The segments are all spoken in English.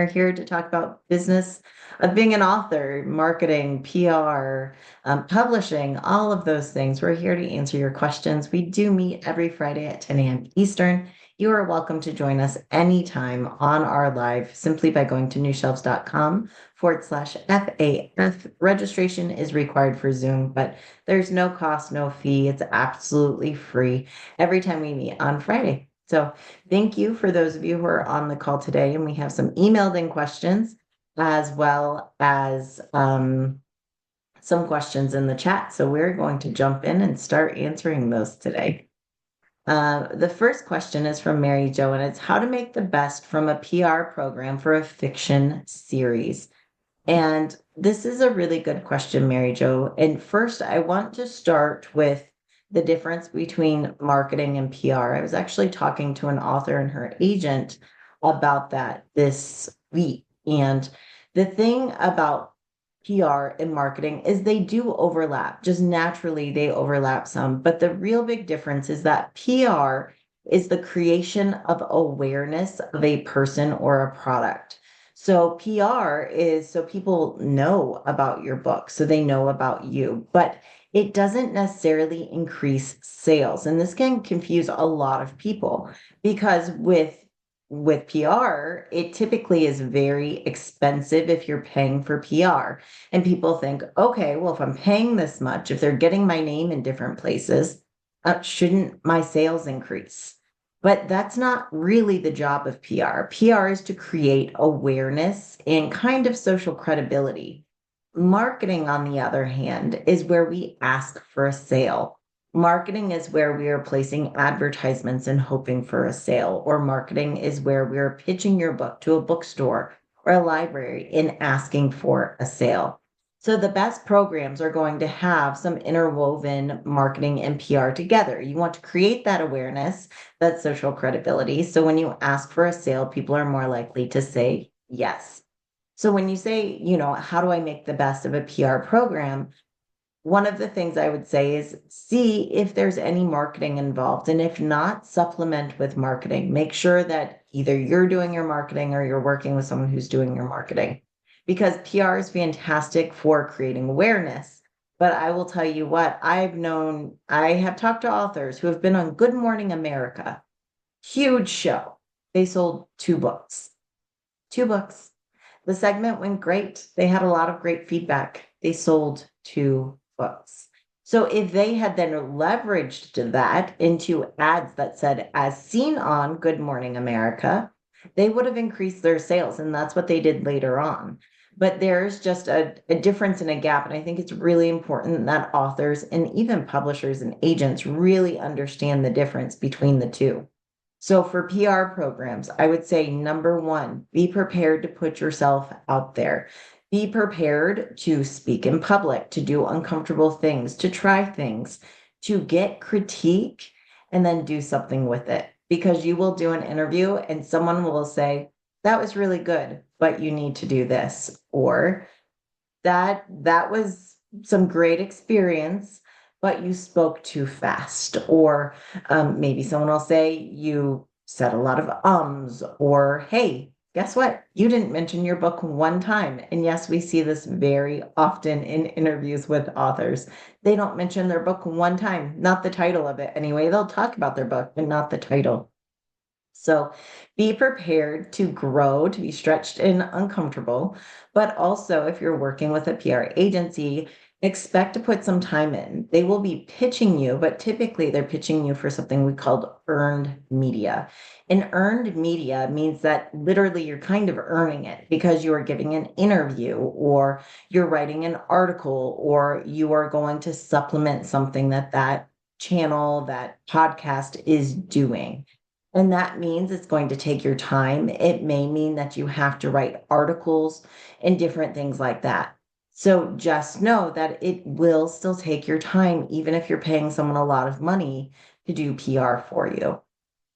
We're here to talk about business of being an author, marketing, PR, publishing, all of those things. We're here to answer your questions. We do meet every Friday at 10 a.m. Eastern. You are welcome to join us anytime on our live simply by going to newshelves.com/FAF. Registration is required for Zoom, but there's no cost, no fee. It's absolutely free every time we meet on Friday. So thank you for those of you who are on the call today. And we have some emailed in questions as well as some questions in the chat. So we're going to jump in and start answering those today. The first question is from Mary Jo, and it's how to make the best from a PR program for a fiction series. And this is a really good question, Mary Jo. And first, I want to start with the difference between marketing and PR. I was actually talking to an author and her agent about that this week. And the thing about PR and marketing is they do overlap, just naturally they overlap some. But the real big difference is that PR is the creation of awareness of a person or a product. So PR is so people know about your book, so they know about you, but it doesn't necessarily increase sales. And this can confuse a lot of people because with PR, it typically is very expensive if you're paying for PR. And people think, okay, well, if I'm paying this much, if they're getting my name in different places, shouldn't my sales increase? But that's not really the job of PR. PR is to create awareness and kind of social credibility. Marketing, on the other hand, is where we ask for a sale. Marketing is where we are placing advertisements and hoping for a sale, or marketing is where we are pitching your book to a bookstore or a library and asking for a sale. So the best programs are going to have some interwoven marketing and PR together. You want to create that awareness, that social credibility. So when you ask for a sale, people are more likely to say yes. So when you say, how do I make the best of a PR program? One of the things I would say is see if there's any marketing involved. And if not, supplement with marketing. Make sure that either you're doing your marketing or you're working with someone who's doing your marketing. Because PR is fantastic for creating awareness. But I will tell you what, I have talked to authors who have been on Good Morning America, huge show. They sold 2 books. 2 books. The segment went great. They had a lot of great feedback. They sold 2 books. So if they had then leveraged that into ads that said, as seen on Good Morning America, they would have increased their sales. And that's what they did later on. But there's just a difference and a gap. And I think it's really important that authors and even publishers and agents really understand the difference between the two. So for PR programs, I would say number one, be prepared to put yourself out there. Be prepared to speak in public, to do uncomfortable things, to try things, to get critique, and then do something with it. Because you will do an interview and someone will say, that was really good, but you need to do this. Or that was some great experience, but you spoke too fast. Or maybe someone will say you said a lot of ums, or hey, guess what? You didn't mention your book one time. And yes, we see this very often in interviews with authors. They don't mention their book one time, not the title of it anyway. They'll talk about their book, but not the title. So be prepared to grow, to be stretched and uncomfortable. But also, if you're working with a PR agency, expect to put some time in. They will be pitching you, but typically they're pitching you for something we call earned media. And earned media means that literally you're kind of earning it because you are giving an interview or you're writing an article or you are going to supplement something that channel, that podcast is doing. And that means it's going to take your time. It may mean that you have to write articles and different things like that. So just know that it will still take your time, even if you're paying someone a lot of money to do PR for you.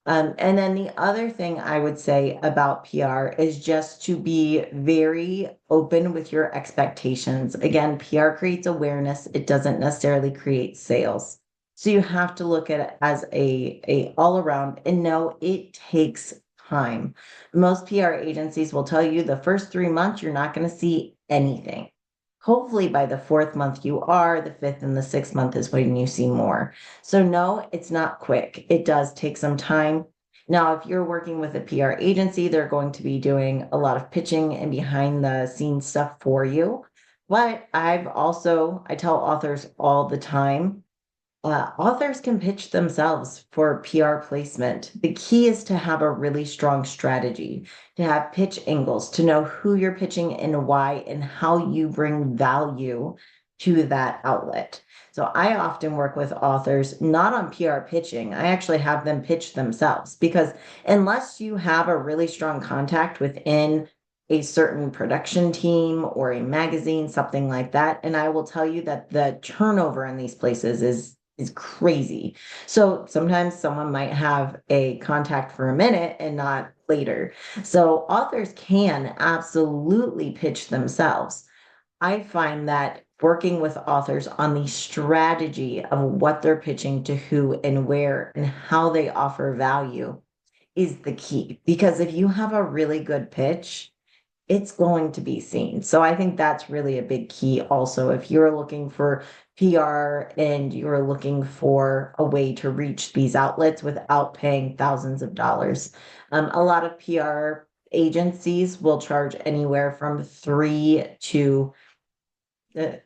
And then the other thing I would say about PR is just to be very open with your expectations. Again, PR creates awareness. It doesn't necessarily create sales. So you have to look at it as a all around and know it takes time. Most PR agencies will tell you the first 3 months, you're not going to see anything. Hopefully, by the fourth month, you are. The fifth and the sixth month is when you see more. So, no, it's not quick. It does take some time. Now, if you're working with a PR agency, they're going to be doing a lot of pitching and behind the scenes stuff for you. But I tell authors all the time, authors can pitch themselves for PR placement. The key is to have a really strong strategy, to have pitch angles, to know who you're pitching and why, and how you bring value to that outlet. So I often work with authors not on PR pitching. I actually have them pitch themselves because unless you have a really strong contact within a certain production team or a magazine, something like that. And I will tell you that the turnover in these places is crazy. So sometimes someone might have a contact for a minute and not later. So authors can absolutely pitch themselves. I find that working with authors on the strategy of what they're pitching to who and where and how they offer value is the key. Because if you have a really good pitch, it's going to be seen. So I think that's really a big key also. If you're looking for PR and you're looking for a way to reach these outlets without paying thousands of dollars, a lot of PR agencies will charge anywhere from three to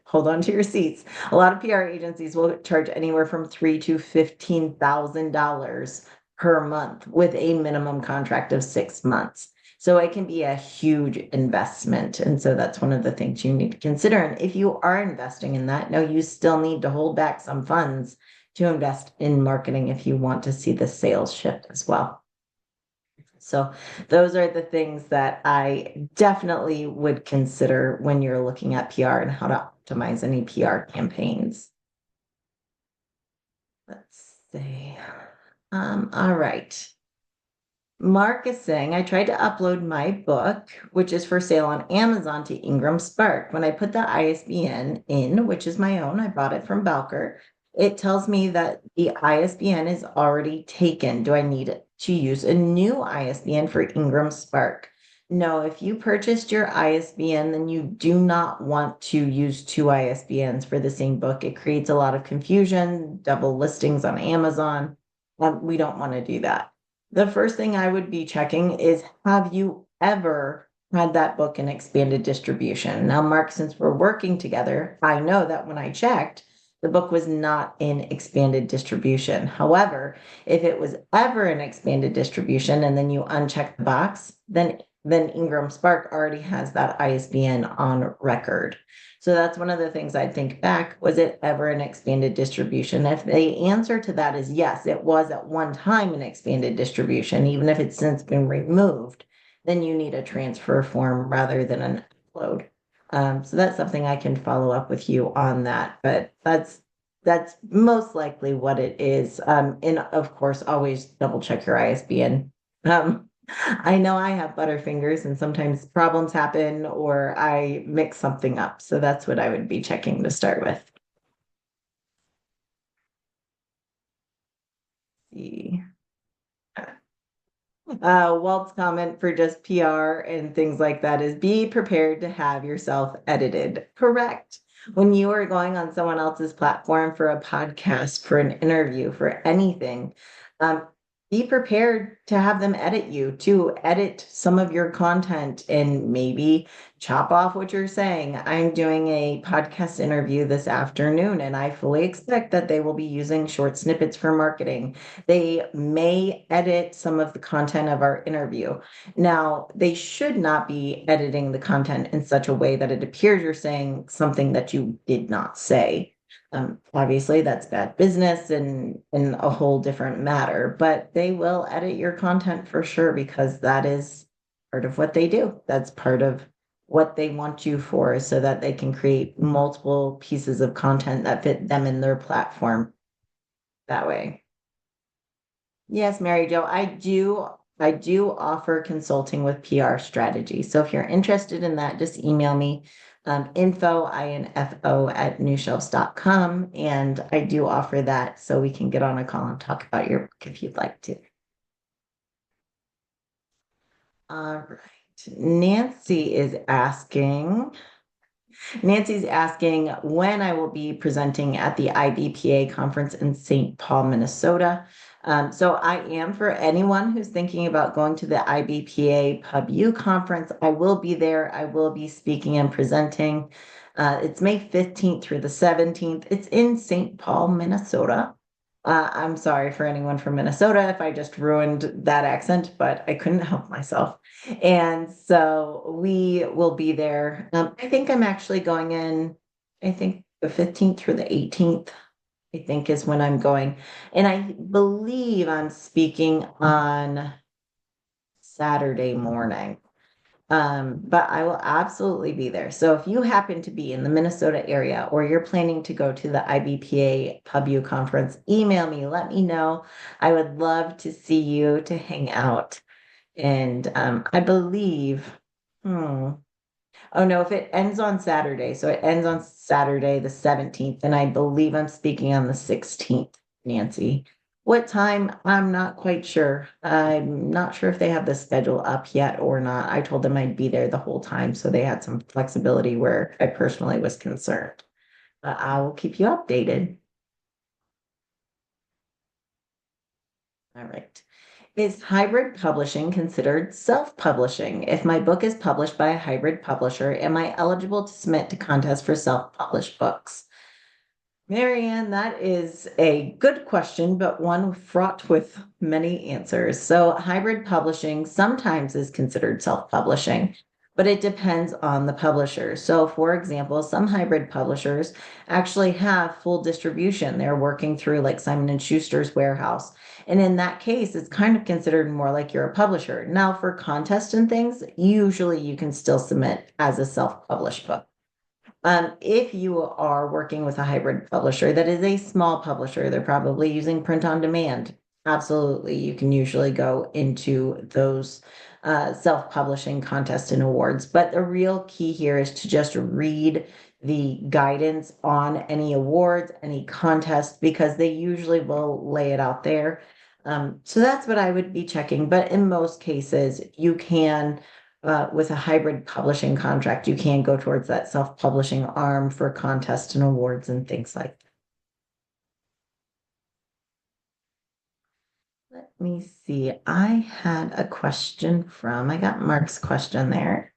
hold on to your seats. A lot of PR agencies will charge anywhere from three to $15,000 per month with a minimum contract of 6 months. So it can be a huge investment. And so that's one of the things you need to consider. And if you are investing in that, no, you still need to hold back some funds to invest in marketing if you want to see the sales shift as well. So those are the things that I definitely would consider when you're looking at PR and how to optimize any PR campaigns. Let's see. All right. Mark is saying, I tried to upload my book, which is for sale on Amazon, to Ingram Spark. When I put the ISBN in, which is my own, I bought it from Balker, it tells me that the ISBN is already taken. Do I need to use a new ISBN for Ingram Spark? No, if you purchased your ISBN, then you do not want to use two ISBNs for the same book. It creates a lot of confusion, double listings on Amazon. We don't want to do that. The first thing I would be checking is, have you ever had that book in expanded distribution? Now, Mark, since we're working together, I know that when I checked, the book was not in expanded distribution. However, if it was ever in expanded distribution and then you uncheck the box, then Ingram Spark already has that ISBN on record. So that's one of the things I'd think back. Was it ever an expanded distribution? If the answer to that is yes, it was at one time an expanded distribution, even if it's since been removed, then you need a transfer form rather than an upload. So that's something I can follow up with you on that, but that's most likely what it is. And of course, always double check your ISBN. I know I have butterfingers and sometimes problems happen or I mix something up. So that's what I would be checking to start with. See. Walt's comment for just PR and things like that is be prepared to have yourself edited. Correct. When you are going on someone else's platform for a podcast, for an interview, for anything, um, be prepared to have them edit you, to edit some of your content and maybe chop off what you're saying. I'm doing a podcast interview this afternoon, and I fully expect that they will be using short snippets for marketing. They may edit some of the content of our interview. Now, they should not be editing the content in such a way that it appears you're saying something that you did not say. Obviously, that's bad business and a whole different matter, but they will edit your content for sure because that is part of what they do. That's part of what they want you for so that they can create multiple pieces of content that fit them in their platform that way. Yes, Mary Jo, I do offer consulting with PR strategy. So if you're interested in that, just email me info at newshelves.com. And I do offer that so we can get on a call and talk about your book if you'd like to. All right. Nancy is asking, Nancy's asking when I will be presenting at the IBPA conference in St. Paul, Minnesota. So I am, for anyone who's thinking about going to the IBPA Pub U conference, I will be there. I will be speaking and presenting. It's May 15th through the 17th. It's in St. Paul, Minnesota. I'm sorry for anyone from Minnesota if I just ruined that accent, but I couldn't help myself. And so we will be there. I think I'm actually going in, I think the 15th through the 18th, I think is when I'm going. And I believe I'm speaking on Saturday morning. But I will absolutely be there. So if you happen to be in the Minnesota area or you're planning to go to the IBPA PubU conference, email me, let me know. I would love to see you to hang out. And I believe, hmm, oh no, if it ends on Saturday, so it ends on Saturday, the 17th, and I believe I'm speaking on the 16th, Nancy. What time? I'm not quite sure. I'm not sure if they have the schedule up yet or not. I told them I'd be there the whole time, so they had some flexibility where I personally was concerned. But I will keep you updated. All right. Is hybrid publishing considered self-publishing? If my book is published by a hybrid publisher, am I eligible to submit to contests for self-published books? Marianne, that is a good question, but one fraught with many answers. So, hybrid publishing sometimes is considered self publishing, but it depends on the publisher. So, for example, some hybrid publishers actually have full distribution. They're working through like Simon and Schuster's warehouse. And in that case, it's kind of considered more like you're a publisher. Now, for contests and things, usually you can still submit as a self published book. If you are working with a hybrid publisher that is a small publisher, they're probably using print on demand. Absolutely, you can usually go into those self-publishing contests and awards. But the real key here is to just read the guidance on any awards, any contest, because they usually will lay it out there. So that's what I would be checking. But in most cases, you can with a hybrid publishing contract, you can go towards that self-publishing arm for contests and awards and things like that. Let me see. I had a question I got Mark's question there.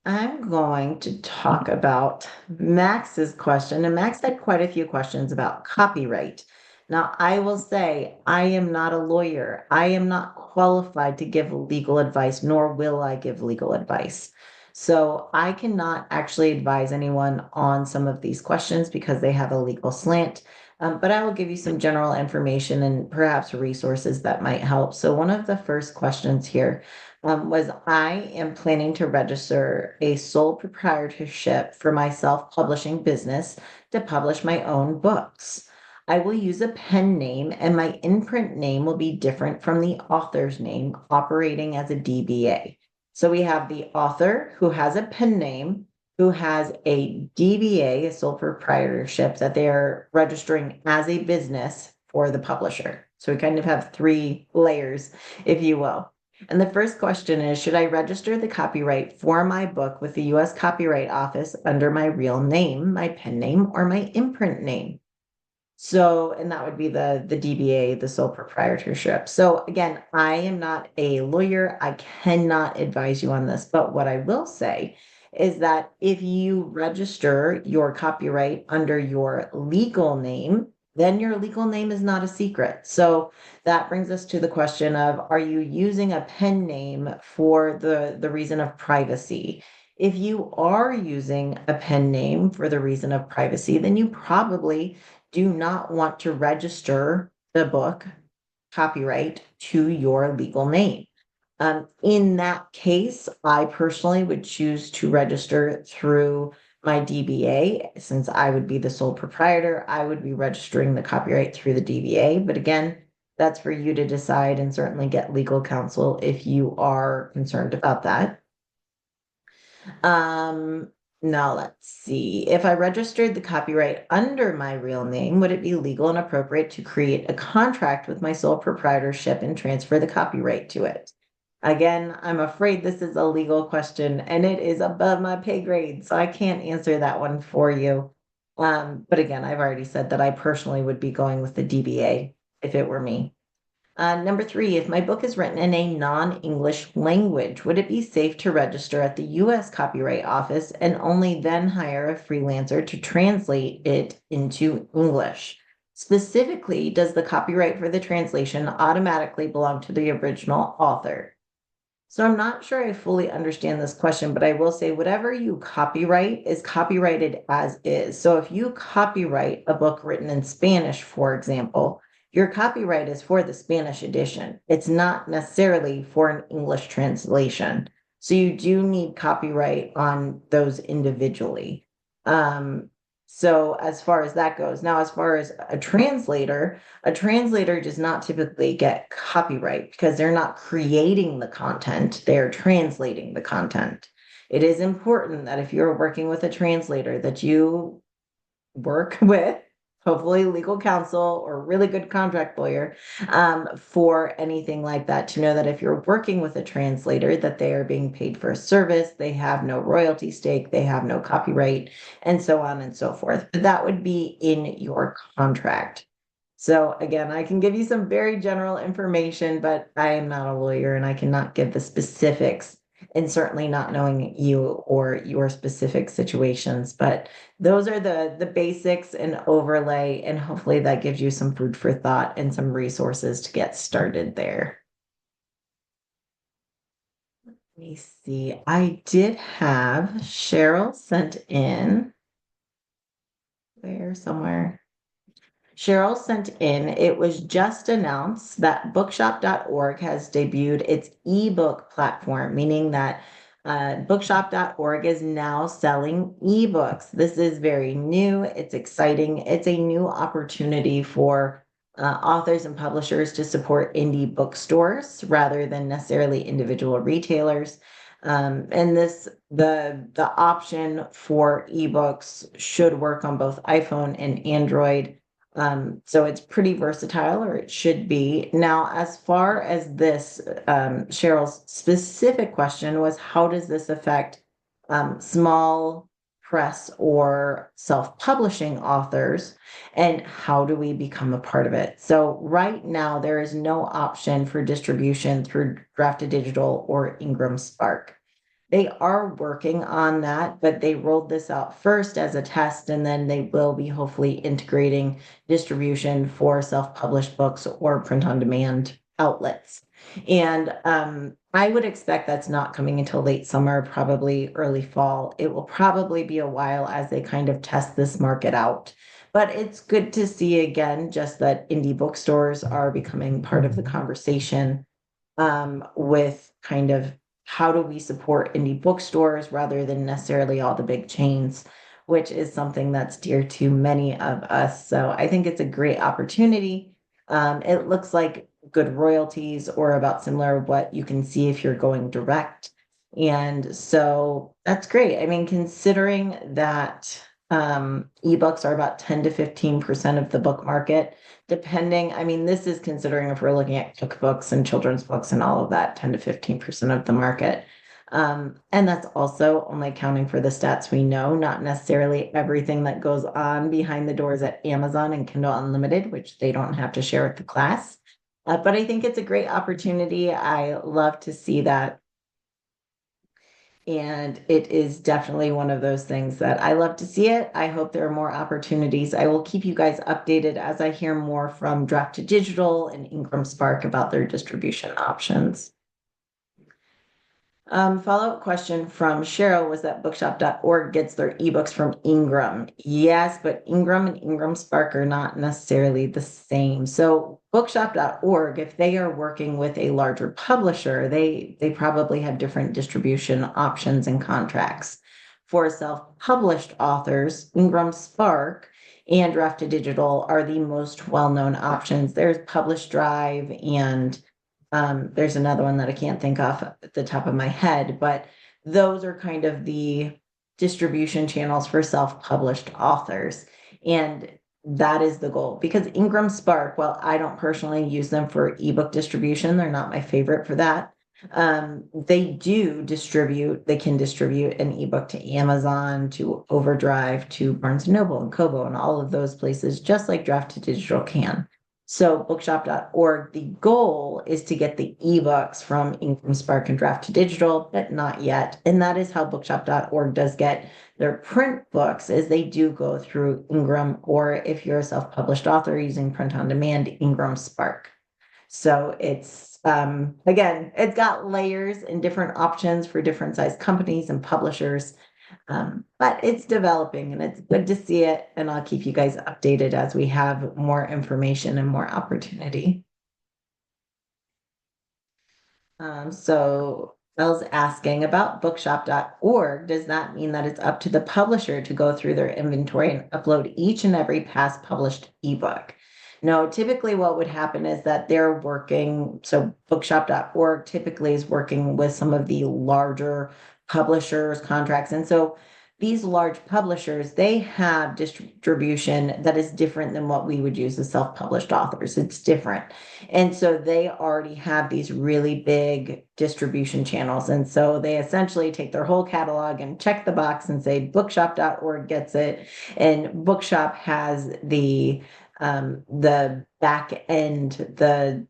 I'm going to talk about Max's question, and Max had quite a few questions about copyright. Now, I will say I am not a lawyer. I am not qualified to give legal advice, nor will I give legal advice. So I cannot actually advise anyone on some of these questions because they have a legal slant. But I will give you some general information and perhaps resources that might help. So one of the first questions here was I am planning to register a sole proprietorship for my self-publishing business to publish my own books. I will use a pen name and my imprint name will be different from the author's name operating as a DBA. So we have the author who has a pen name, who has a DBA, a sole proprietorship that they are registering as a business for the publisher. So we kind of have three layers, if you will. And the first question is, should I register the copyright for my book with the US Copyright Office under my real name, my pen name, or my imprint name? So, and that would be the DBA, the sole proprietorship. So again, I am not a lawyer. I cannot advise you on this, but what I will say is that if you register your copyright under your legal name, then your legal name is not a secret. So that brings us to the question of, are you using a pen name for the reason of privacy? If you are using a pen name for the reason of privacy, then you probably do not want to register the book copyright to your legal name. In that case, I personally would choose to register through my DBA. Since I would be the sole proprietor, I would be registering the copyright through the DBA. But again, that's for you to decide and certainly get legal counsel if you are concerned about that. Now let's see. If I registered the copyright under my real name, would it be legal and appropriate to create a contract with my sole proprietorship and transfer the copyright to it? Again, I'm afraid this is a legal question and it is above my pay grade, so I can't answer that one for you. But again, I've already said that I personally would be going with the DBA if it were me. Number three, if my book is written in a non-English language, would it be safe to register at the US Copyright Office and only then hire a freelancer to translate it into English? Specifically, does the copyright for the translation automatically belong to the original author? So I'm not sure I fully understand this question, but I will say whatever you copyright is copyrighted as is. So if you copyright a book written in Spanish, for example, your copyright is for the Spanish edition. It's not necessarily for an English translation. So you do need copyright on those individually. Um, so as far as that goes, now as far as a translator does not typically get copyright because they're not creating the content, they're translating the content. It is important that if you're working with a translator that you work with hopefully legal counsel or a really good contract lawyer for anything like that, to know that if you're working with a translator that they are being paid for a service, they have no royalty stake, they have no copyright, and so on and so forth. But that would be in your contract. So again, I can give you some very general information, but I am not a lawyer and I cannot give the specifics, and certainly not knowing you or your specific situations. But those are the basics and overlay, and hopefully that gives you some food for thought and some resources to get started there. Let me see. I did have Cheryl sent in where somewhere. Cheryl sent in, it was just announced that bookshop.org has debuted its ebook platform, meaning that bookshop.org is now selling ebooks. This is very new, it's exciting, it's a new opportunity for authors and publishers to support indie bookstores rather than necessarily individual retailers. And the option for ebooks should work on both iPhone and Android. So it's pretty versatile, or it should be. Now, as far as this, Cheryl's specific question was, how does this affect small press or self-publishing authors, and how do we become a part of it? So right now, there is no option for distribution through Drafted Digital or Ingram Spark. They are working on that, but they rolled this out first as a test, and then they will be hopefully integrating distribution for self-published books or print-on-demand outlets. And I would expect that's not coming until late summer, probably early fall. It will probably be a while as they kind of test this market out. But it's good to see again, just that indie bookstores are becoming part of the conversation with kind of how do we support indie bookstores rather than necessarily all the big chains, which is something that's dear to many of us. So I think it's a great opportunity. It looks like good royalties or about similar what you can see if you're going direct. And so that's great. I mean, considering that ebooks are about 10 to 15% of the book market, depending, I mean, this is considering if we're looking at cookbooks and children's books and all of that, 10 to 15% of the market. And that's also only accounting for the stats we know, not necessarily everything that goes on behind the doors at Amazon and Kindle Unlimited, which they don't have to share with the class. But I think it's a great opportunity. I love to see that. And it is definitely one of those things that I love to see it. I hope there are more opportunities. I will keep you guys updated as I hear more from Drafted Digital and Ingram Spark about their distribution options. Follow-up question from Cheryl was that bookshop.org gets their ebooks from Ingram. Yes, but Ingram and Ingram Spark are not necessarily the same. So bookshop.org, if they are working with a larger publisher, they probably have different distribution options and contracts. For self-published authors, Ingram Spark and Drafted Digital are the most well-known options. There's Publish Drive and there's another one that I can't think off at the top of my head, but those are kind of the distribution channels for self-published authors. And that is the goal, because Ingram Spark, well, I don't personally use them for ebook distribution. They're not my favorite for that. They can distribute an ebook to Amazon, to Overdrive, to Barnes and Noble and Kobo and all of those places, just like Draft to Digital can. So bookshop.org, the goal is to get the ebooks from Ingram Spark and Draft to Digital, but not yet. And that is how bookshop.org does get their print books, is they do go through Ingram, or if you're a self-published author using print on demand, Ingram Spark. So it's again, it's got layers and different options for different size companies and publishers. But it's developing and it's good to see it. And I'll keep you guys updated as we have more information and more opportunity. So Bell's asking about bookshop.org. Does that mean that it's up to the publisher to go through their inventory and upload each and every past published ebook? No, typically what would happen is that they're working, so bookshop.org typically is working with some of the larger publishers contracts. And so these large publishers, they have distribution that is different than what we would use as self-published authors. It's different. And so they already have these really big distribution channels. And so they essentially take their whole catalog and check the box and say bookshop.org gets it. And Bookshop has the back end, the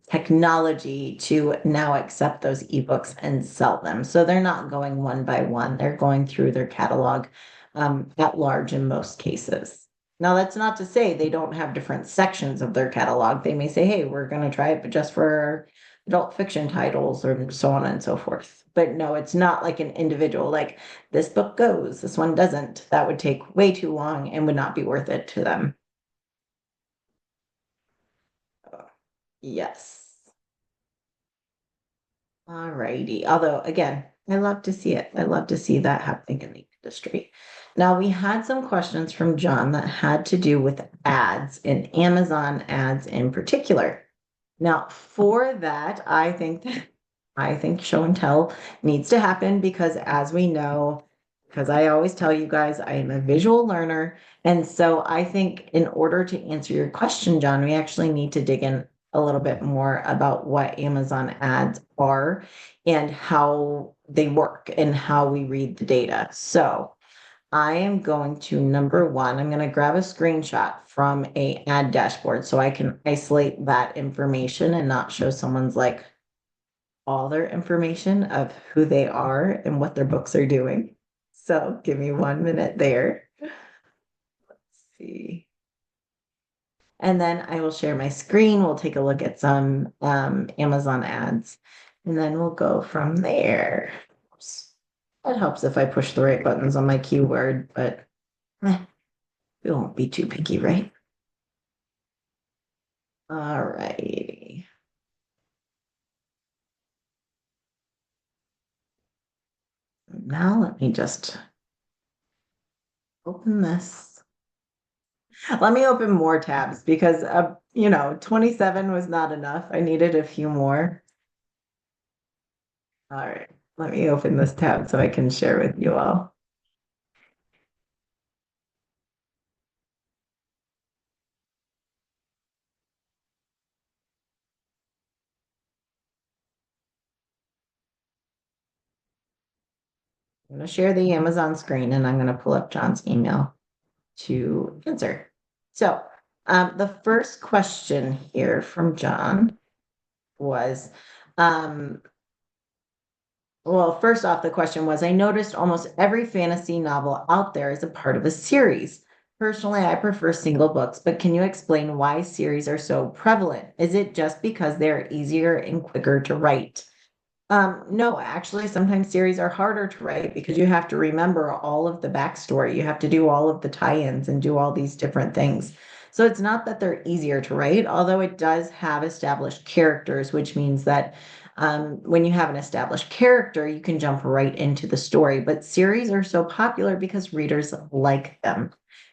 technology to now accept those ebooks and sell them. So they're not going one by one, they're going through their catalog at large in most cases. Now, that's not to say they don't have different sections of their catalog. They may say, hey, we're going to try it, but just for adult fiction titles or so on and so forth. But no, it's not like an individual, like this book goes, this one doesn't. That would take way too long and would not be worth it to them. Yes. All righty. Although, again, I love to see it. I love to see that happening in the industry. Now, we had some questions from John that had to do with ads and Amazon ads in particular. Now, for that, I think show and tell needs to happen because as we know, because I always tell you guys, I am a visual learner. And so I think in order to answer your question, John, we actually need to dig in a little bit more about what Amazon ads are and how they work and how we read the data. So I am going to number one, I'm going to grab a screenshot from a ad dashboard so I can isolate that information and not show someone's like all their information of who they are and what their books are doing. So give me 1 minute there. Let's see. And then I will share my screen. We'll take a look at some Amazon ads and then we'll go from there. Oops. It helps if I push the right buttons on my keyword, but we won't be too picky, right? All righty. Now let me just open this. Let me open more tabs because 27 was not enough. I needed a few more. All right, let me open this tab so I can share with you all. I'm going to share the Amazon screen and I'm going to pull up John's email to answer. So the first question here from John was, well, first off, the question was, I noticed almost every fantasy novel out there is a part of a series. Personally, I prefer single books, but can you explain why series are so prevalent? Is it just because they're easier and quicker to write? No, actually, sometimes series are harder to write because you have to remember all of the backstory. You have to do all of the tie-ins and do all these different things. So it's not that they're easier to write, although it does have established characters, which means that when you have an established character, you can jump right into the story. But series are so popular because readers like them,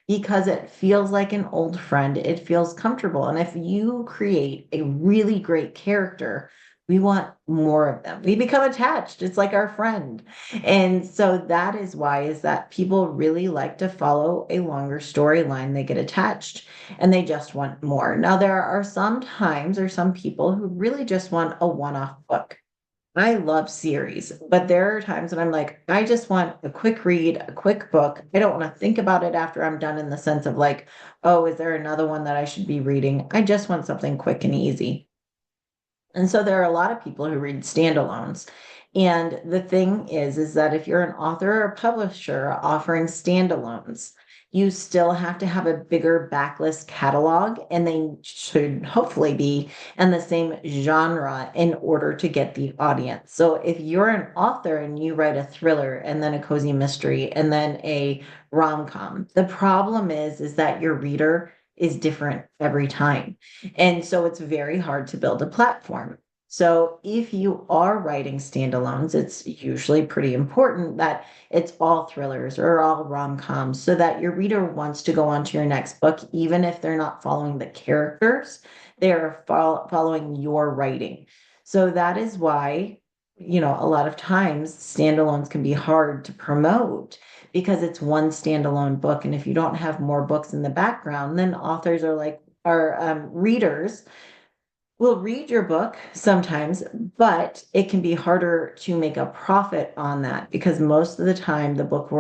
because it feels like an old friend. It feels comfortable. And if you create a really great character, we want more of them. We become attached. It's like our friend. And so that is why is that people really like to follow a longer storyline. They get attached and they just want more. Now there are some times or some people who really just want a one-off book. I love series, but there are times when I'm like, I just want a quick read, a quick book. I don't want to think about it after I'm done in the sense of like, oh, is there another one that I should be reading? I just want something quick and easy. And so there are a lot of people who read standalones. And the thing is that if you're an author or a publisher offering standalones, you still have to have a bigger backlist catalog, and they should hopefully be in the same genre in order to get the audience. So if you're an author and you write a thriller and then a cozy mystery and then a rom-com, the problem is that your reader is different every time. And so it's very hard to build a platform. So if you are writing standalones, it's usually pretty important that it's all thrillers or all rom-coms so that your reader wants to go on to your next book, even if they're not following the characters, they're following your writing. So that is why, a lot of times standalones can be hard to promote because it's one standalone book. And if you don't have more books in the background, then authors are like, our readers will read your book sometimes, but it can be harder to make a profit on that because most of the time the book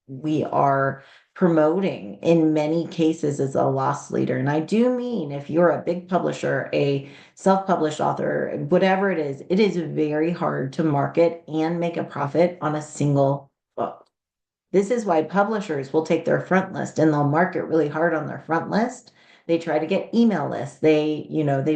we are promoting in many cases is a loss leader. And I do mean if you're a big publisher, a self-published author, whatever it is very hard to market and make a profit on a single book. This is why publishers will take their front list and they'll market really hard on their front list. They try to get email lists. They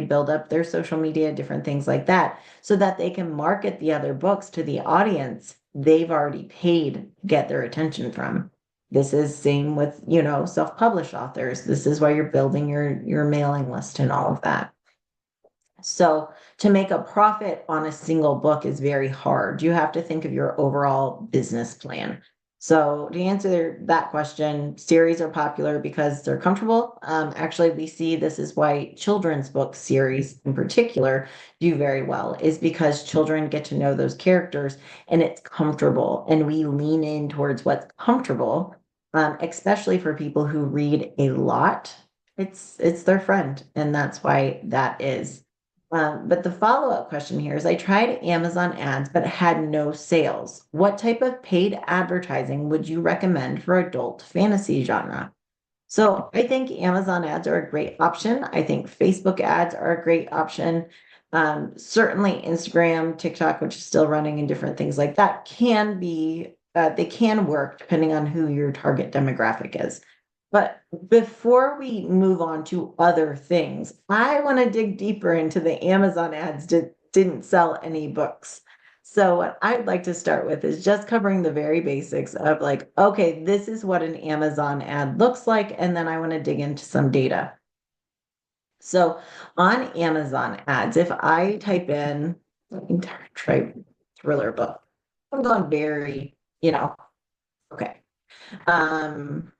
build up their social media, different things like that, so that they can market the other books to the audience they've already paid to get their attention from. This is same with, self-published authors. This is why you're building your mailing list and all of that. So to make a profit on a single book is very hard. You have to think of your overall business plan. So to answer that question, series are popular because they're comfortable. Actually, we see this is why children's book series in particular do very well, is because children get to know those characters and it's comfortable. And we lean in towards what's comfortable, especially for people who read a lot. It's their friend, and that's why that is. But the follow-up question here is I tried Amazon ads, but had no sales. What type of paid advertising would you recommend for adult fantasy genre? So I think Amazon ads are a great option. I think Facebook ads are a great option. Certainly Instagram, TikTok, which is still running and different things like that they can work depending on who your target demographic is. But before we move on to other things, I want to dig deeper into the Amazon ads didn't sell any books. So what I'd like to start with is just covering the very basics of like, okay, this is what an Amazon ad looks like, and then I want to dig into some data. So on Amazon ads, if I type in, let me try thriller book, I'm going very, okay. Um,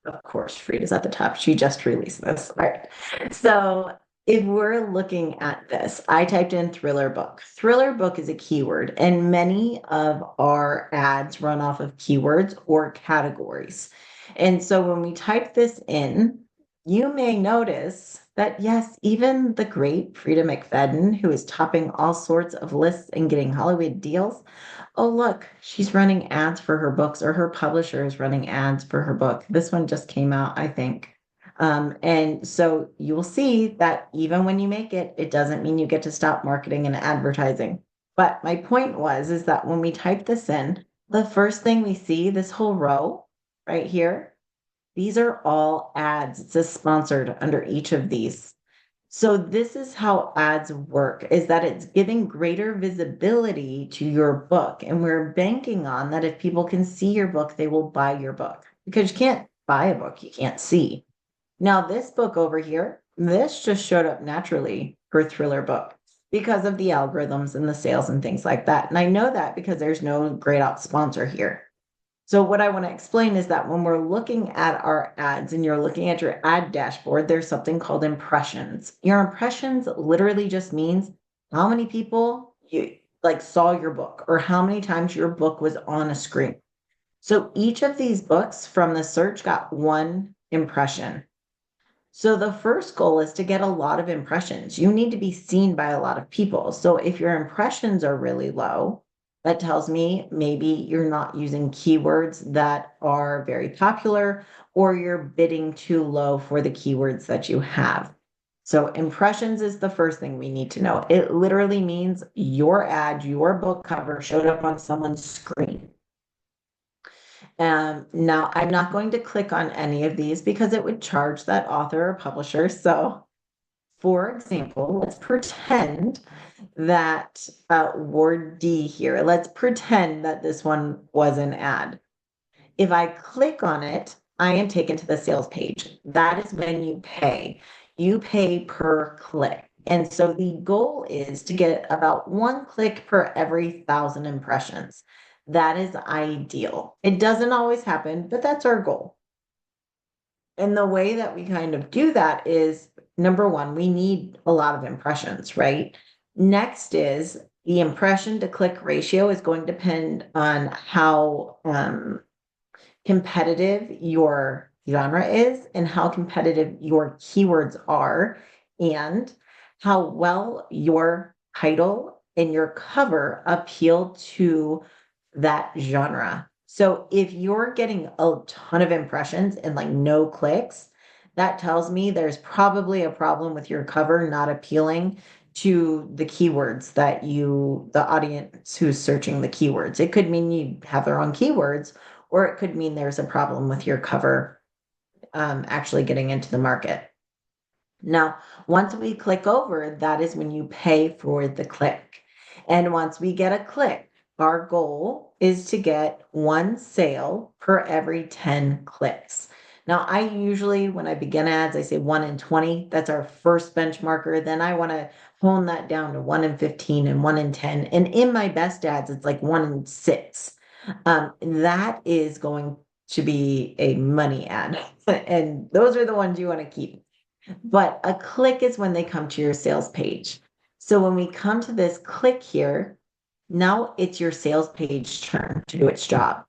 Of course, Frida's at the top. She just released this. All right. So if we're looking at this, I typed in thriller book. Thriller book is a keyword, and many of our ads run off of keywords or categories. And so when we type this in, you may notice that yes, even the great Frida McFadden, who is topping all sorts of lists and getting Hollywood deals, oh, look, she's running ads for her books, or her publisher is running ads for her book. This one just came out, I think. And so you will see that even when you make it, it doesn't mean you get to stop marketing and advertising. But my point is that when we type this in, the first thing we see, this whole row right here, these are all ads. It says sponsored under each of these. So this is how ads work, is that it's giving greater visibility to your book. And we're banking on that if people can see your book, they will buy your book because you can't buy a book you can't see. Now, this book over here, this just showed up naturally for thriller book because of the algorithms and the sales and things like that. And I know that because there's no grayed out sponsor here. So what I want to explain is that when we're looking at our ads and you're looking at your ad dashboard, there's something called impressions. Your impressions literally just means how many people you like saw your book or how many times your book was on a screen. So each of these books from the search got one impression. So the first goal is to get a lot of impressions. You need to be seen by a lot of people. So if your impressions are really low, that tells me maybe you're not using keywords that are very popular or you're bidding too low for the keywords that you have. So impressions is the first thing we need to know. It literally means your ad, your book cover showed up on someone's screen. Now I'm not going to click on any of these because it would charge that author or publisher. So for example, let's pretend that word D here, let's pretend that this one was an ad. If I click on it, I am taken to the sales page. That is when you pay. You pay per click. And so the goal is to get about 1 click per every 1,000 impressions. That is ideal. It doesn't always happen, but that's our goal. And the way that we kind of do that is number one, we need a lot of impressions, right? Next is the impression to click ratio is going to depend on how competitive your genre is and how competitive your keywords are and how well your title and your cover appeal to that genre. So if you're getting a ton of impressions and like no clicks, that tells me there's probably a problem with your cover not appealing to the keywords that the audience who's searching the keywords. It could mean you have the wrong keywords, or it could mean there's a problem with your cover actually getting into the market. Now, once we click over, that is when you pay for the click. And once we get a click, our goal is to get 1 sale per every 10 clicks. Now, I usually, when I begin ads, I say 1 in 20. That's our first benchmarker. Then I want to hone that down to 1 in 15 and 1 in 10. And in my best ads, it's like 1 in 6. That is going to be a money ad. And those are the ones you want to keep. But a click is when they come to your sales page. So when we come to this click here, now it's your sales page turn to do its job.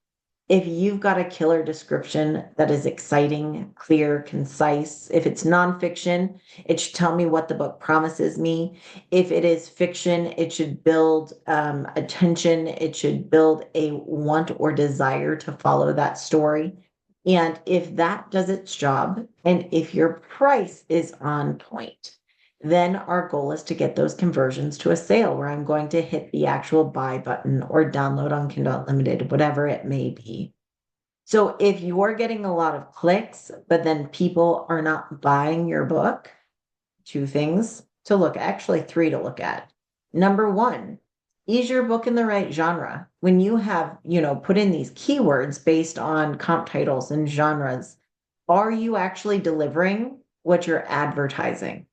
If you've got a killer description that is exciting, clear, concise, if it's nonfiction, it should tell me what the book promises me. If it is fiction, it should build attention. It should build a want or desire to follow that story. And if that does its job, and if your price is on point, then our goal is to get those conversions to a sale where I'm going to hit the actual buy button or download on Kindle Unlimited, whatever it may be. So if you're getting a lot of clicks, but then people are not buying your book, 2 things to look at, actually 3 to look at. Number one, is your book in the right genre? When you have, put in these keywords based on comp titles and genres, are you actually delivering what you're advertising?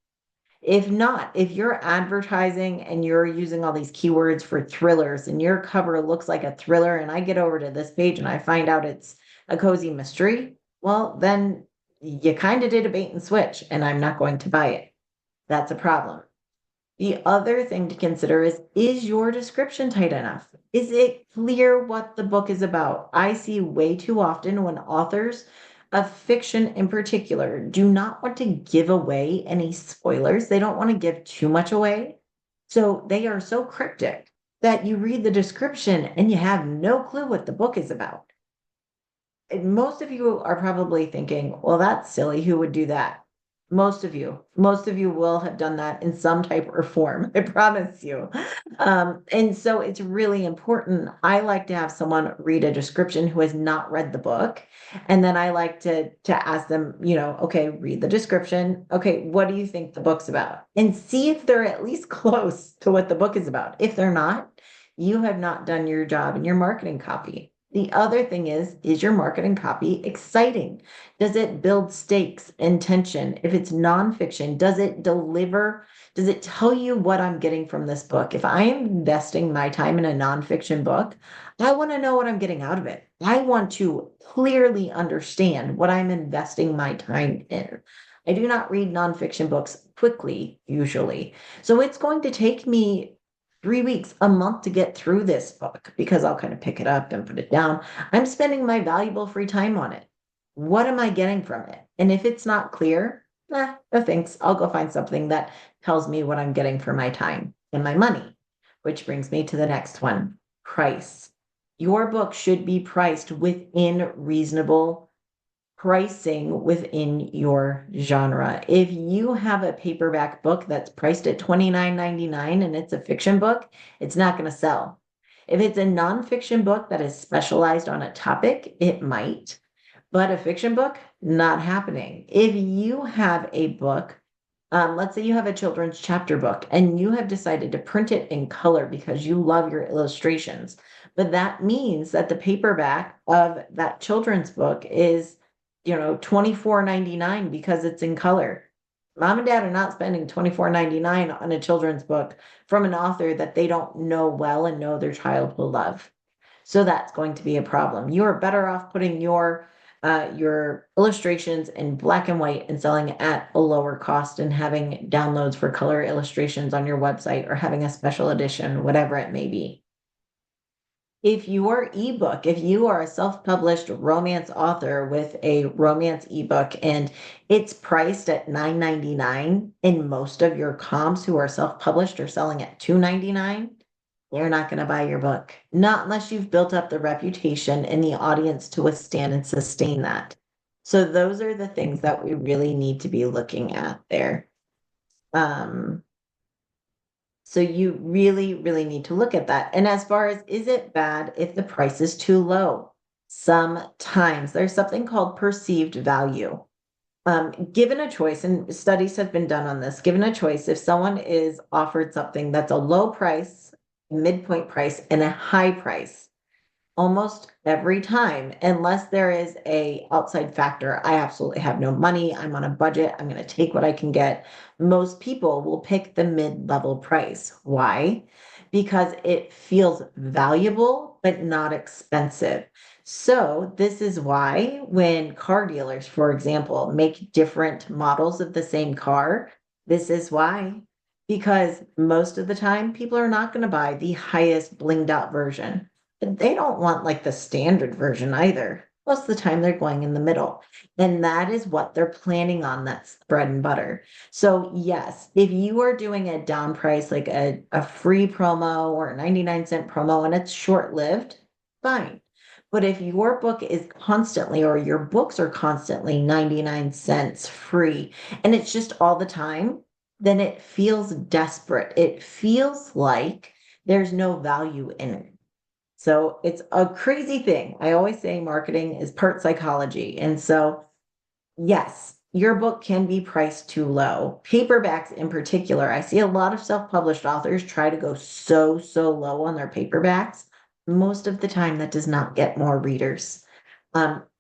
If not, if you're advertising and you're using all these keywords for thrillers and your cover looks like a thriller, and I get over to this page and I find out it's a cozy mystery, well, then you kind of did a bait and switch, and I'm not going to buy it. That's a problem. The other thing to consider is your description tight enough? Is it clear what the book is about? I see way too often when authors of fiction in particular do not want to give away any spoilers. They don't want to give too much away. So they are so cryptic that you read the description and you have no clue what the book is about. And most of you are probably thinking, well, that's silly. Who would do that? Most of you will have done that in some type or form, I promise you. And so it's really important. I like to have someone read a description who has not read the book. And then I like to ask them, okay, read the description. Okay, what do you think the book's about? And see if they're at least close to what the book is about. If they're not, you have not done your job in your marketing copy. The other thing is your marketing copy exciting? Does it build stakes and tension? If it's nonfiction, does it deliver? Does it tell you what I'm getting from this book? If I am investing my time in a nonfiction book, I want to know what I'm getting out of it. I want to clearly understand what I'm investing my time in. I do not read nonfiction books quickly, usually. So it's going to take me 3 weeks, a month to get through this book because I'll kind of pick it up and put it down. I'm spending my valuable free time on it. What am I getting from it? And if it's not clear, No thanks. I'll go find something that tells me what I'm getting for my time and my money, which brings me to the next one, price. Your book should be priced within reasonable pricing within your genre. If you have a paperback book that's priced at $29.99 and it's a fiction book, it's not going to sell. If it's a nonfiction book that is specialized on a topic, it might, but a fiction book, not happening. If you have a book, let's say you have a children's chapter book and you have decided to print it in color because you love your illustrations, but that means that the paperback of that children's book is, $24.99 because it's in color. Mom and dad are not spending $24.99 on a children's book from an author that they don't know well and know their child will love. So that's going to be a problem. You are better off putting your illustrations in black and white and selling it at a lower cost and having downloads for color illustrations on your website or having a special edition, whatever it may be. If your ebook, if you are a self-published romance author with a romance ebook and it's priced at $9.99 and most of your comps who are self-published are selling at $2.99, they're not going to buy your book. Not unless you've built up the reputation and the audience to withstand and sustain that. So those are the things that we really need to be looking at there. So you really, really need to look at that. And as far as, is it bad if the price is too low? Sometimes there's something called perceived value. Given a choice, and studies have been done on this, given a choice, if someone is offered something that's a low price, midpoint price, and a high price, almost every time, unless there is a outside factor, I absolutely have no money, I'm on a budget, I'm going to take what I can get. Most people will pick the mid-level price. Why? Because it feels valuable, but not expensive. So this is why when car dealers, for example, make different models of the same car, this is why. Because most of the time, people are not going to buy the highest blinged out version. They don't want like the standard version either. Most of the time they're going in the middle. And that is what they're planning on. That's bread and butter. So yes, if you are doing a down price, like a free promo or a 99-cent promo and it's short-lived, fine. But if your book is constantly, or your books are constantly 99 cents free, and it's just all the time, then it feels desperate. It feels like there's no value in it. So it's a crazy thing. I always say marketing is part psychology. And so, yes, your book can be priced too low. Paperbacks in particular, I see a lot of self-published authors try to go so, so low on their paperbacks. Most of the time, that does not get more readers.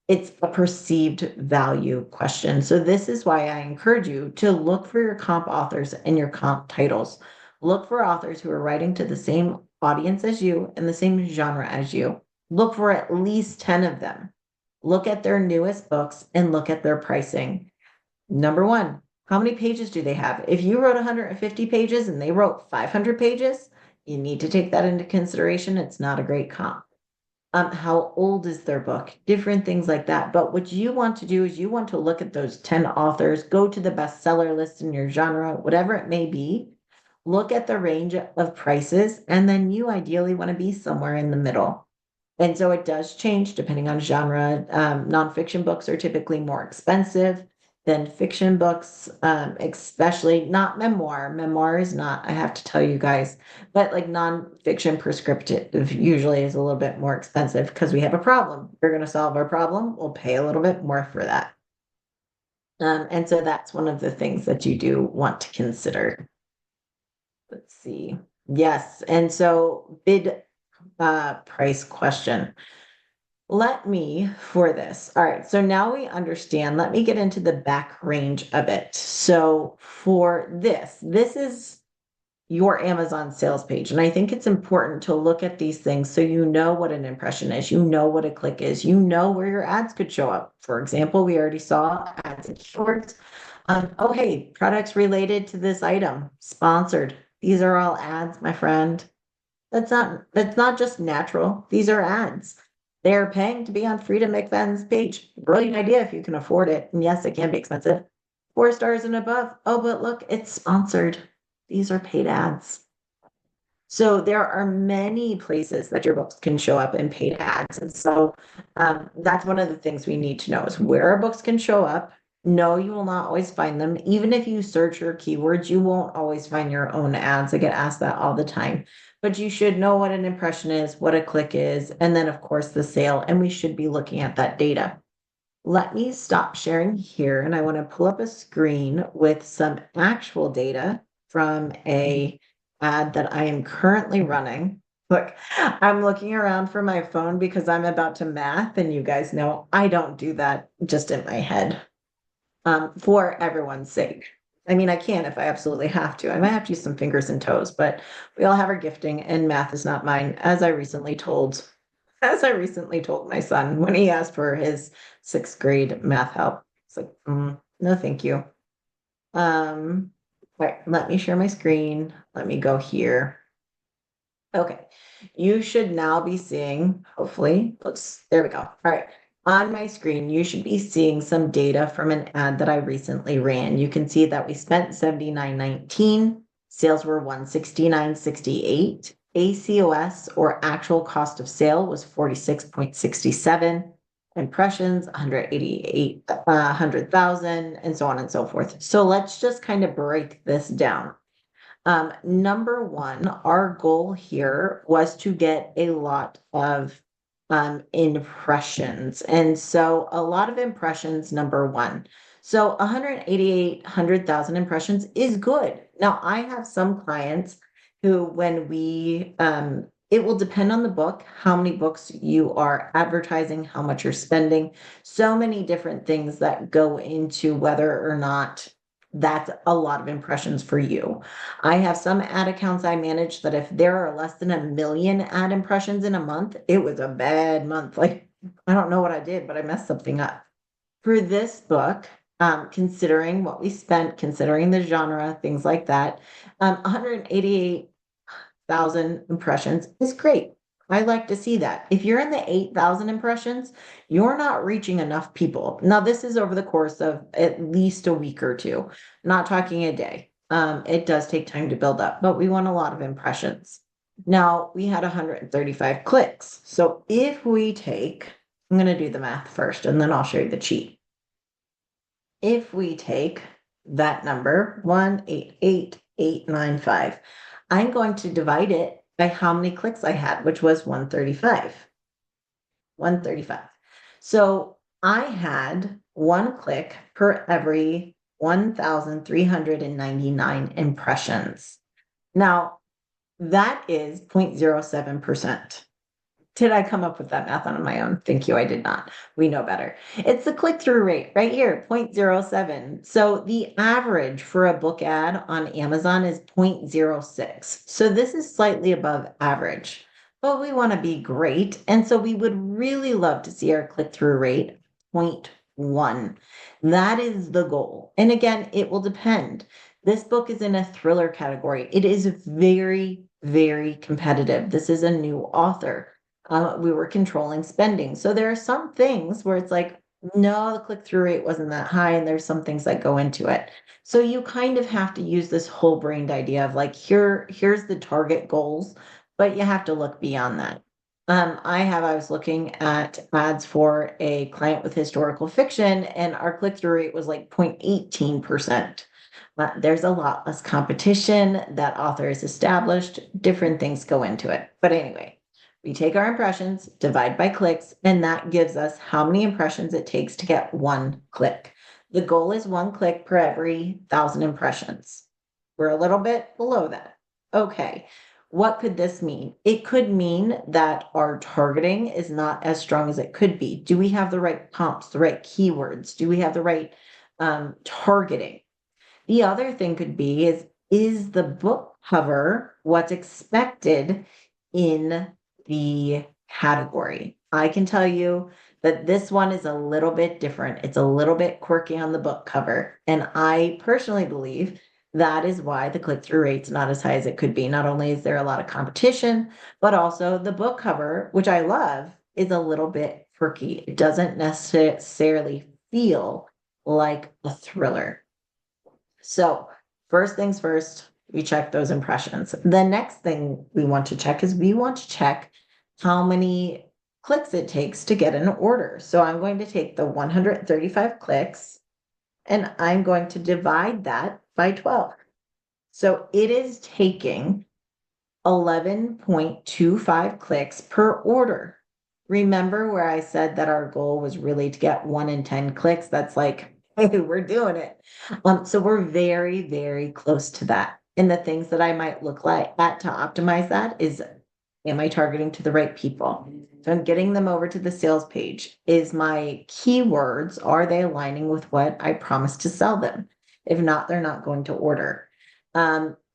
It's a perceived value question. So this is why I encourage you to look for your comp authors and your comp titles. Look for authors who are writing to the same audience as you and the same genre as you. Look for at least 10 of them. Look at their newest books and look at their pricing. Number one, how many pages do they have? If you wrote 150 pages and they wrote 500 pages, you need to take that into consideration. It's not a great comp. How old is their book? Different things like that. But what you want to do is you want to look at those 10 authors, go to the bestseller list in your genre, whatever it may be, look at the range of prices, and then you ideally want to be somewhere in the middle. And so it does change depending on genre. Nonfiction books are typically more expensive than fiction books, especially not memoir. Memoir is not, I have to tell you guys, but like nonfiction prescriptive usually is a little bit more expensive because we have a problem. We're going to solve our problem. We'll pay a little bit more for that. And so that's one of the things that you do want to consider. Let's see. Yes. And so bid price question. Let me for this. All right. So now we understand. Let me get into the back range of it. So for this is your Amazon sales page. And I think it's important to look at these things so you know what an impression is, you know what a click is, you know where your ads could show up. For example, we already saw ads in shorts. Oh, hey, products related to this item, sponsored. These are all ads, my friend. That's not just natural. These are ads. They're paying to be on Freedom McFadden's page. Brilliant idea if you can afford it. And yes, it can be expensive. 4 stars and above. Oh, but look, it's sponsored. These are paid ads. So there are many places that your books can show up in paid ads. And so that's one of the things we need to know is where our books can show up. No, you will not always find them. Even if you search your keywords, you won't always find your own ads. I get asked that all the time. But you should know what an impression is, what a click is, and then, of course, the sale. And we should be looking at that data. Let me stop sharing here, and I want to pull up a screen with some actual data from a ad that I am currently running. Look, I'm looking around for my phone because I'm about to math, and you guys know I don't do that just in my head, for everyone's sake. I mean, I can if I absolutely have to. I might have to use some fingers and toes, but we all have our gifting, and math is not mine, as I recently told my son when he asked for his 6th grade math help. It's like, no, thank you. Right, let me share my screen. Let me go here. Okay, you should now be seeing, hopefully, there we go. All right, on my screen, you should be seeing some data from an ad that I recently ran. You can see that we spent $79.19, sales were $169.68. ACOS, or actual cost of sale, was 46.67. Impressions, 100,000, and so on and so forth. So let's just kind of break this down. Number one, our goal here was to get a lot of impressions. And so a lot of impressions, number one. So 100,000 impressions is good. Now, I have some clients who, when it will depend on the book, how many books you are advertising, how much you're spending, so many different things that go into whether or not that's a lot of impressions for you. I have some ad accounts I manage that if there are less than 1 million ad impressions in a month, it was a bad month. Like, I don't know what I did, but I messed something up. For this book, considering what we spent, considering the genre, things like that, 188,000 impressions is great. I like to see that. If you're in the 8,000 impressions, you're not reaching enough people. Now, this is over the course of at least a week or two, not talking a day. It does take time to build up, but we want a lot of impressions. Now, we had 135 clicks. So if we take, I'm going to do the math first, and then I'll show you the cheat. If we take that number, 188,895, I'm going to divide it by how many clicks I had, which was 135. 135. So I had 1 click per every 1,399 impressions. Now, that is 0.07%. Did I come up with that math on my own? Thank you, I did not. We know better. It's the click-through rate right here, 0.07. So the average for a book ad on Amazon is 0.06. So this is slightly above average, but we want to be great. And so we would really love to see our click-through rate 0.1. That is the goal. And again, it will depend. This book is in a thriller category. It is very, very competitive. This is a new author. We were controlling spending. So there are some things where it's like, no, the click-through rate wasn't that high, and there's some things that go into it. So you kind of have to use this whole brained idea of like, here's the target goals, but you have to look beyond that. I was looking at ads for a client with historical fiction, and our click-through rate was like 0.18%. There's a lot less competition. That author is established, different things go into it. But anyway, we take our impressions, divide by clicks, and that gives us how many impressions it takes to get 1 click. The goal is 1 click per every 1,000 impressions. We're a little bit below that. Okay, what could this mean? It could mean that our targeting is not as strong as it could be. Do we have the right prompts, the right keywords? Do we have the right targeting? The other thing could be is the book cover what's expected in the category? I can tell you that this one is a little bit different. It's a little bit quirky on the book cover. And I personally believe that is why the click-through rate's not as high as it could be. Not only is there a lot of competition, but also the book cover, which I love, is a little bit quirky. It doesn't necessarily feel like a thriller. So first things first, we check those impressions. The next thing we want to check is we want to check how many clicks it takes to get an order. So I'm going to take the 135 clicks and I'm going to divide that by 12. So it is taking 11.25 clicks per order. Remember where I said that our goal was really to get 1 in 10 clicks? That's like, hey, we're doing it. So we're very, very close to that. And the things that I might look like at to optimize that is, am I targeting to the right people? So I'm getting them over to the sales page. Is my keywords, are they aligning with what I promised to sell them? If not, they're not going to order.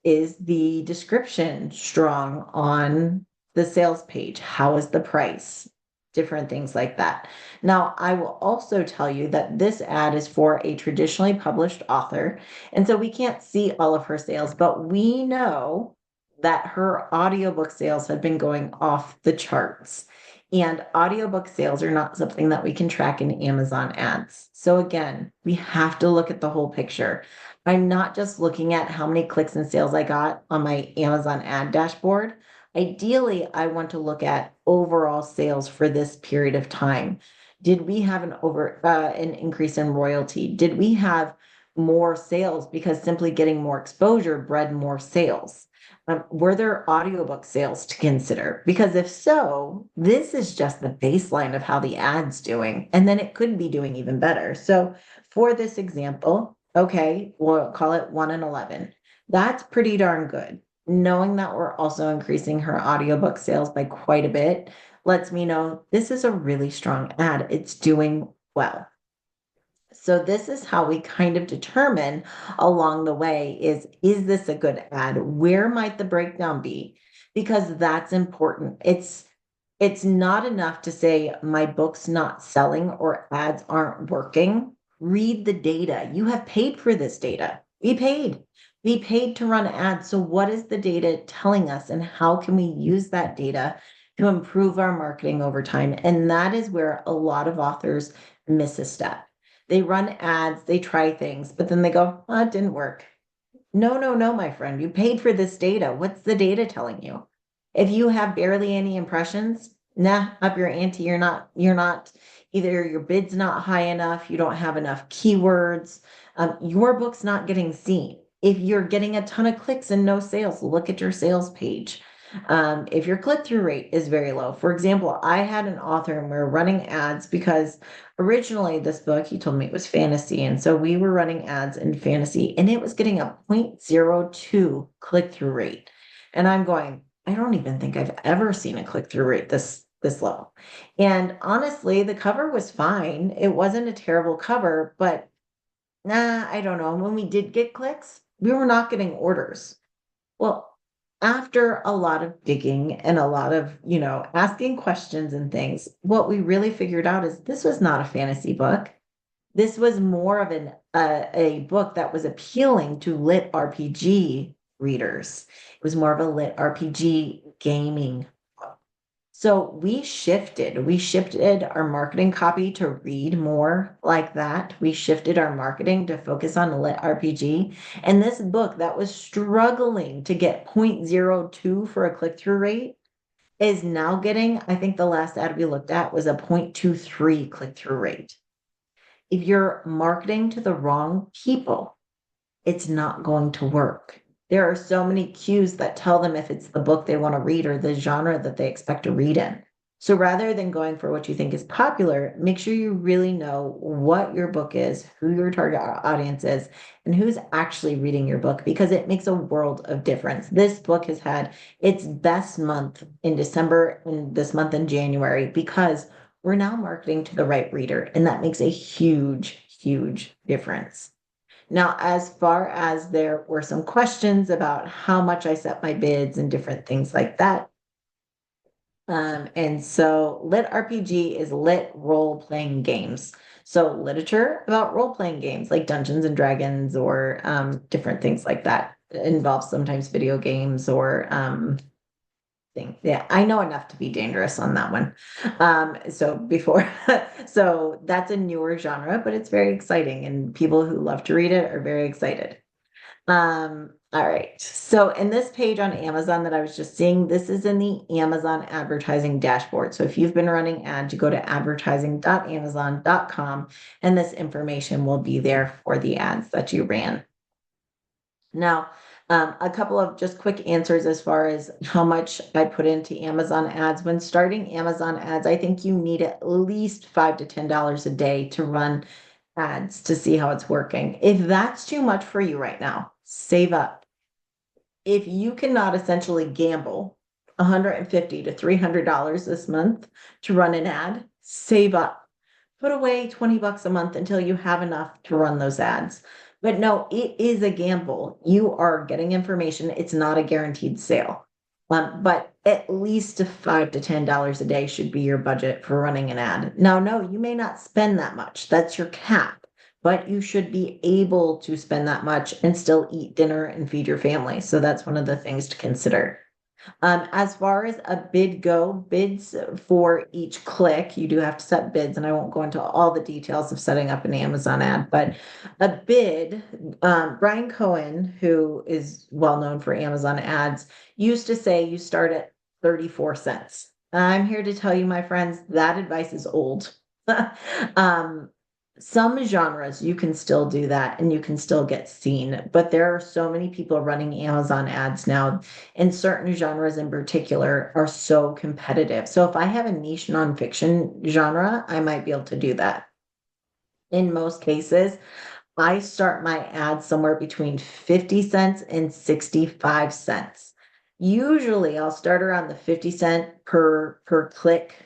Is the description strong on the sales page? How is the price? Different things like that. Now, I will also tell you that this ad is for a traditionally published author. And so we can't see all of her sales, but we know that her audiobook sales have been going off the charts. And audiobook sales are not something that we can track in Amazon ads. So again, we have to look at the whole picture. I'm not just looking at how many clicks and sales I got on my Amazon ad dashboard. Ideally, I want to look at overall sales for this period of time. Did we have an increase in royalty? Did we have more sales because simply getting more exposure bred more sales? Were there audiobook sales to consider? Because if so, this is just the baseline of how the ad's doing, and then it could be doing even better. So for this example, okay, we'll call it 1 in 11. That's pretty darn good. Knowing that we're also increasing her audiobook sales by quite a bit lets me know this is a really strong ad. It's doing well. So this is how we kind of determine along the way is this a good ad? Where might the breakdown be? Because that's important. It's not enough to say my book's not selling or ads aren't working. Read the data. You have paid for this data. We paid. We paid to run ads. So what is the data telling us and how can we use that data to improve our marketing over time? And that is where a lot of authors miss a step. They run ads, they try things, but then they go, oh, it didn't work. No, no, no, my friend. You paid for this data. What's the data telling you? If you have barely any impressions, nah, up your ante. You're not either your bid's not high enough, you don't have enough keywords, your book's not getting seen. If you're getting a ton of clicks and no sales, look at your sales page. If your click-through rate is very low. For example, I had an author and we were running ads because originally this book, he told me it was fantasy. And so we were running ads in fantasy and it was getting a 0.02 click-through rate. And I'm going, I don't even think I've ever seen a click-through rate this low. And honestly, the cover was fine. It wasn't a terrible cover, but I don't know. When we did get clicks, we were not getting orders. Well, after a lot of digging and a lot of, asking questions and things, what we really figured out is this was not a fantasy book. This was more of a book that was appealing to lit RPG readers. It was more of a lit RPG gaming. So we shifted our marketing copy to read more like that. We shifted our marketing to focus on lit RPG. And this book that was struggling to get 0.02 for a click-through rate is now getting, I think the last ad we looked at was a 0.23 click-through rate. If you're marketing to the wrong people, it's not going to work. There are so many cues that tell them if it's the book they want to read or the genre that they expect to read in. So rather than going for what you think is popular, make sure you really know what your book is, who your target audience is, and who's actually reading your book because it makes a world of difference. This book has had its best month in December and this month in January because we're now marketing to the right reader, and that makes a huge, huge difference. Now, as far as there were some questions about how much I set my bids and different things like that. And so lit RPG is lit role-playing games. So literature about role-playing games like Dungeons and Dragons or different things like that. It involves sometimes video games or thing. Yeah, I know enough to be dangerous on that one. So before, so that's a newer genre, but it's very exciting, and people who love to read it are very excited. All right. So in this page on Amazon that I was just seeing, this is in the Amazon advertising dashboard. So if you've been running ads, you go to advertising.amazon.com and this information will be there for the ads that you ran. Now, a couple of just quick answers as far as how much I put into Amazon ads. When starting Amazon ads, I think you need at least $5 to $10 a day to run ads to see how it's working. If that's too much for you right now, save up. If you cannot essentially gamble $150 to $300 this month to run an ad, save up. Put away 20 bucks a month until you have enough to run those ads. But no, it is a gamble. You are getting information. It's not a guaranteed sale. But at least $5 to $10 a day should be your budget for running an ad. Now, no, you may not spend that much. That's your cap, but you should be able to spend that much and still eat dinner and feed your family. So that's one of the things to consider. As far as a bid go, bids for each click, you do have to set bids, and I won't go into all the details of setting up an Amazon ad, but a bid, Brian Cohen, who is well known for Amazon ads, used to say you start at 34 cents. I'm here to tell you, my friends, that advice is old. um, some genres you can still do that and you can still get seen, but there are so many people running Amazon ads now, and certain genres in particular are so competitive. So if I have a niche nonfiction genre, I might be able to do that. In most cases, I start my ad somewhere between 50 cents and 65 cents. Usually I'll start around the 50 cent per click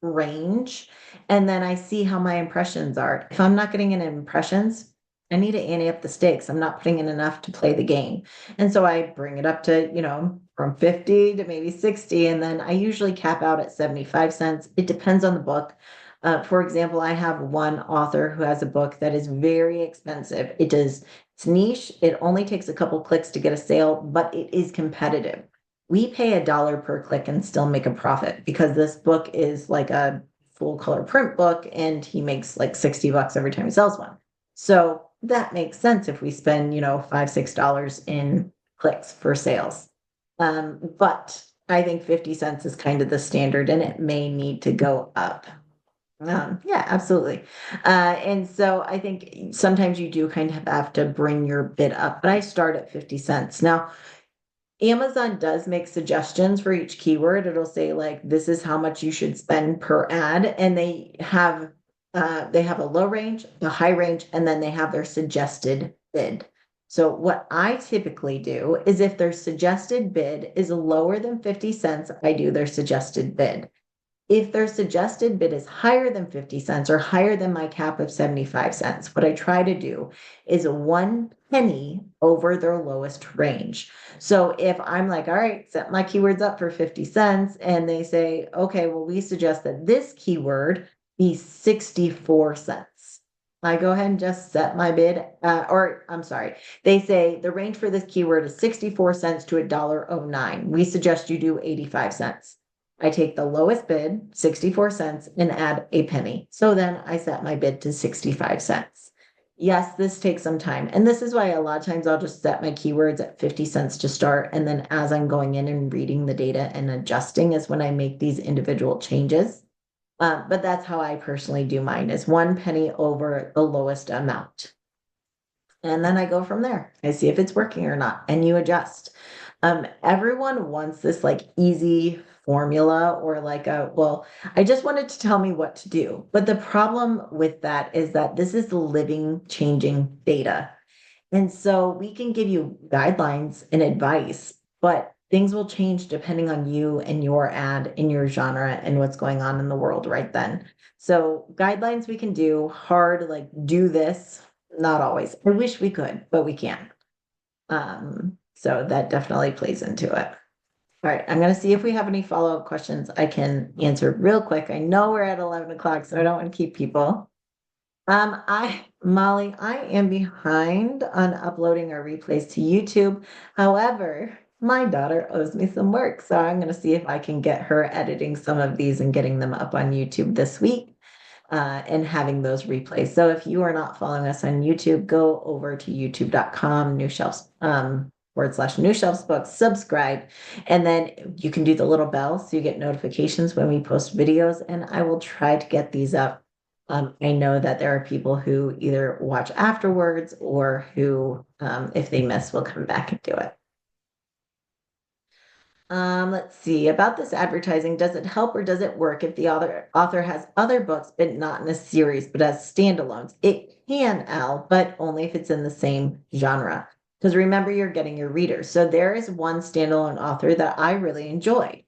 range, and then I see how my impressions are. If I'm not getting any impressions, I need to ante up the stakes. I'm not putting in enough to play the game. And so I bring it up to, from 50 to maybe 60, and then I usually cap out at 75 cents. It depends on the book. For example, I have one author who has a book that is very expensive. It's niche. It only takes a couple clicks to get a sale, but it is competitive. We pay $1 per click and still make a profit because this book is like a full color print book and he makes like 60 bucks every time he sells one. So that makes sense if we spend, $5, $6 in clicks for sales. But I think 50 cents is kind of the standard and it may need to go up. Yeah, absolutely. And so I think sometimes you do kind of have to bring your bid up, but I start at 50 cents. Now, Amazon does make suggestions for each keyword. It'll say like, this is how much you should spend per ad. And they have a low range, a high range, and then they have their suggested bid. So what I typically do is if their suggested bid is lower than 50 cents, I do their suggested bid. If their suggested bid is higher than 50 cents or higher than my cap of 75 cents, what I try to do is 1 penny over their lowest range. So if I'm like, all right, set my keywords up for 50 cents, and they say, okay, well, we suggest that this keyword be 64 cents. I go ahead and just set my bid, or I'm sorry, they say the range for this keyword is 64 cents to $1.09. We suggest you do 85 cents. I take the lowest bid, 64 cents, and add a penny. So then I set my bid to 65 cents. Yes, this takes some time. And this is why a lot of times I'll just set my keywords at 50 cents to start. And then as I'm going in and reading the data and adjusting is when I make these individual changes. But that's how I personally do mine, is 1 penny over the lowest amount. And then I go from there. I see if it's working or not, and you adjust. Everyone wants this like easy formula or like I just wanted to tell me what to do. But the problem with that is that this is living, changing data. And so we can give you guidelines and advice, but things will change depending on you and your ad in your genre and what's going on in the world right then. So guidelines we can do, hard, like do this, not always. I wish we could, but we can't. So that definitely plays into it. All right, I'm going to see if we have any follow-up questions I can answer real quick. I know we're at 11 o'clock, so I don't want to keep people. Molly, I am behind on uploading our replays to YouTube. However, my daughter owes me some work, so I'm going to see if I can get her editing some of these and getting them up on YouTube this week. and having those replays. So if you are not following us on YouTube, go over to youtube.com, new shelves, / new shelves books, subscribe, and then you can do the little bell so you get notifications when we post videos, and I will try to get these up. I know that there are people who either watch afterwards or who, if they miss, will come back and do it. Let's see about this advertising. Does it help or does it work if the author has other books, but not in a series, but as standalones? It can, Al, but only if it's in the same genre. Because remember, you're getting your readers. So there is one standalone author that I really enjoyed.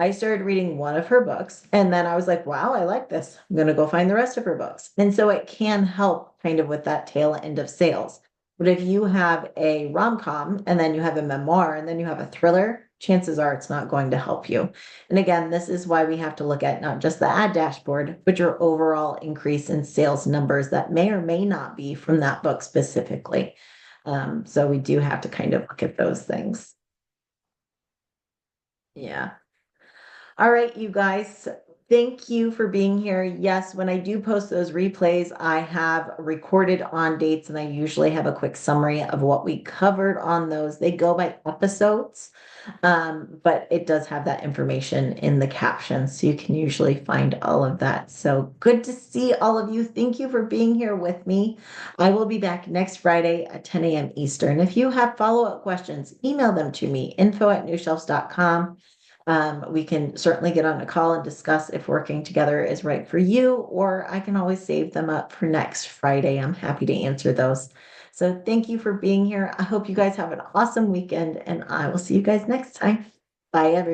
I started reading one of her books, and then I was like, wow, I like this. I'm going to go find the rest of her books. And so it can help kind of with that tail end of sales. But if you have a rom-com and then you have a memoir and then you have a thriller, chances are it's not going to help you. And again, this is why we have to look at not just the ad dashboard, but your overall increase in sales numbers that may or may not be from that book specifically. So we do have to kind of look at those things. Yeah. All right, you guys, thank you for being here. Yes, when I do post those replays, I have recorded on dates and I usually have a quick summary of what we covered on those. They go by episodes, but it does have that information in the captions, so you can usually find all of that. So good to see all of you. Thank you for being here with me. I will be back next Friday at 10 a.m. Eastern. If you have follow-up questions, email them to me, info@newshelves.com. We can certainly get on a call and discuss if working together is right for you, or I can always save them up for next Friday. I'm happy to answer those. So thank you for being here. I hope you guys have an awesome weekend, and I will see you guys next time. Bye, everyone.